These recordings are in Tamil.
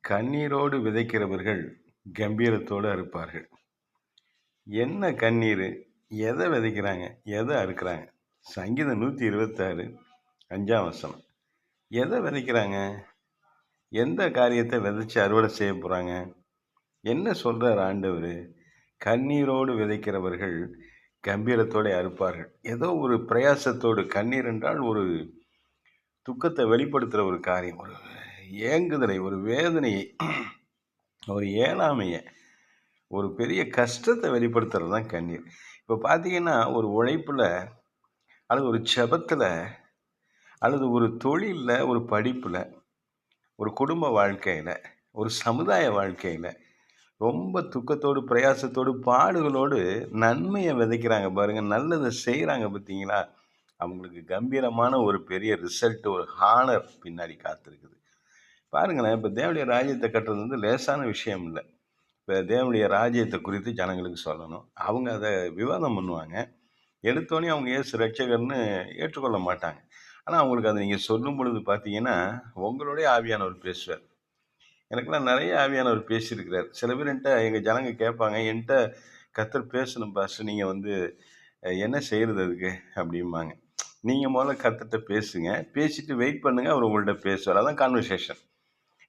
கண்ணீரோடு விதைக்கிறவர்கள் கம்பீரத்தோடு அறுப்பார்கள். என்ன கண்ணீரு? எதை விதைக்கிறாங்க? எதை அறுக்குறாங்க? சங்கீதம் 126 5ஆம் வசனம். எதை விதைக்கிறாங்க? எந்த காரியத்தை விதைச்சு அறுவடை செய்ய போறாங்க? என்ன சொல்றார் ஆண்டவரு? கண்ணீரோடு விதைக்கிறவர்கள் கம்பீரத்தோட அறுப்பார்கள். ஏதோ ஒரு பிரயாசத்தோடு, கண்ணீர் என்றால் ஒரு துக்கத்தை வெளிப்படுத்துகிற ஒரு காரியம், ஒரு ஏங்குதலை, ஒரு வேதனையை, ஒரு ஏழாமைய, ஒரு பெரிய கஷ்டத்தை வெளிப்படுத்துறது தான் கண்ணீர். இப்போ பார்த்தீங்கன்னா, ஒரு உழைப்புல அல்லது ஒரு ஜெபத்துல அல்லது ஒரு தொழில்ல, ஒரு படிப்புல, ஒரு குடும்ப வாழ்க்கையில, ஒரு சமுதாய வாழ்க்கையில ரொம்ப துக்கத்தோடு, பிரயாசத்தோடு, பாடுகளோடு நன்மைய விதைக்கிறாங்க பாருங்க. நல்லத செய்றாங்க பார்த்தீங்களா? அவங்களுக்கு கம்பீரமான ஒரு பெரிய ரிசல்ட், ஒரு ஹானர் பின்னாடி காத்திருக்குது. பாருங்களேன், இப்ப தேவனுடைய ராஜ்யத்த கட்டுறது வந்து லேசான விஷயம் இல்ல. இப்ப தேவனுடைய ராஜ்யத்த குறித்து ஜனங்களுக்கு சொல்லணும். அவங்க அத விவாதம் பண்ணுவாங்க. எடுத்தோனே அவங்க இயேசு ரட்சகர்ன்னு ஏற்றுக்கொள்ள மாட்டாங்க. ஆனா, அவங்களுக்கு அத நீங்க சொல்லும் பொழுது பார்த்தீங்கன்னா, உங்களுடைய ஆவியானவர் பேசுவார். எனக்கெல்லாம் நெறைய ஆவியானவர் பேசியிருக்கிறார். சில பேர் எங்க ஜனங்க கேட்பாங்க, "என்ட்ட கர்த்தர் பேசணும் பாஸ்டர். நீங்க வந்து என்ன செய்றது அதுக்கு?" அப்படிம்பாங்க. நீங்க முதல்ல கர்த்தர்ட்ட பேசுங்க. பேசிட்டு வெயிட் பண்ணுங்க. அவர் உங்கள்ட்ட பேசுவார். அதான் கான்வர்சேஷன்.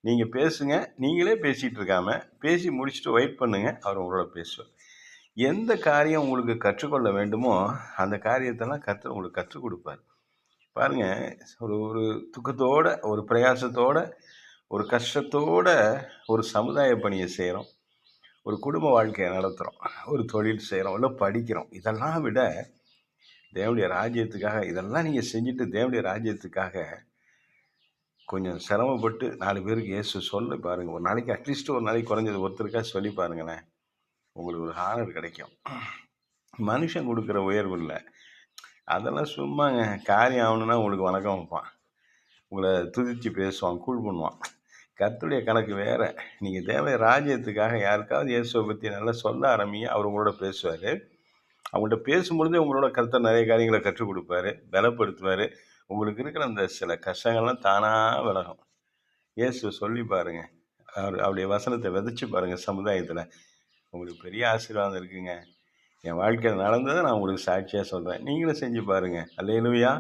நீங்க பேசுங்க. நீங்களே பேசிட்டு இருக்காம, பேசி முடிச்சுட்டு வெயிட் பண்ணுங்க. அவர் உங்களோட பேசுவார். எந்த காரியம் உங்களுக்கு கற்றுக்கொள்ள வேண்டுமோ, அந்த காரியத்தெல்லாம் கர்த்தர் உங்களுக்கு கற்றுக் குடுப்பார். பாருங்க, ஒரு ஒரு துக்கத்தோட, ஒரு பிரயாசத்தோட, ஒரு கஷ்டத்தோட ஒரு சமுதாய பணிய செய்றோம். ஒரு குடும்ப வாழ்க்கைய நடத்துறோம். ஒரு தொழில் செய்றோம். இல்ல படிக்கிறோம். இதெல்லாம் விட தேவனுடைய ராஜ்யத்துக்காக இதெல்லாம் நீங்க செஞ்சுட்டு தேவனுடைய ராஜ்யத்துக்காக கொஞ்சம் சிரமப்பட்டு 4 பேருக்கு இயேசு சொல்லி பாருங்க. ஒரு நாளைக்கு அட்லீஸ்ட் ஒரு நாளைக்கு குறைஞ்சது ஒருத்தருக்காவது சொல்லி பாருங்களேன். உங்களுக்கு ஒரு ஹானர் கிடைக்கும். மனுஷன் குடுக்குற உயர்வு இல்ல. அதெல்லாம் சும்மாங்க. காரியம் ஆவணும்னா உங்களுக்கு வணக்கம் வைப்பான். உங்கள துதிச்சு பேசுவான், கூல் பண்ணுவான். கர்த்தருடைய கணக்கு வேற. நீங்க தேவனுடைய ராஜ்யத்துக்காக யாருக்காவது இயேசுவ பத்தி நல்லா சொல்ல ஆரம்பிங்க. அவர் உங்களோட பேசுவாரு. அவங்கள்ட்ட பேசும்பொழுதே உங்களோட கர்த்தர் நெறைய காரியங்கள கற்றுக் குடுப்பாரு, பலப்படுத்துவாரு. உங்களுக்கு இருக்கிற அந்த சில கஷ்டங்கள்லாம் தானா விலகும். இயேசுவ சொல்லி பாருங்க. அவருடைய வசனத்த விதைச்சு பாருங்க சமுதாயத்துல. உங்களுக்கு பெரிய ஆசீர்வாதம் இருக்குங்க. என் வாழ்க்கையில நடந்தத நான் உங்களுக்கு சாட்சியா சொல்றேன். நீங்களும் செஞ்சு பாருங்க. அல்லேலூயா!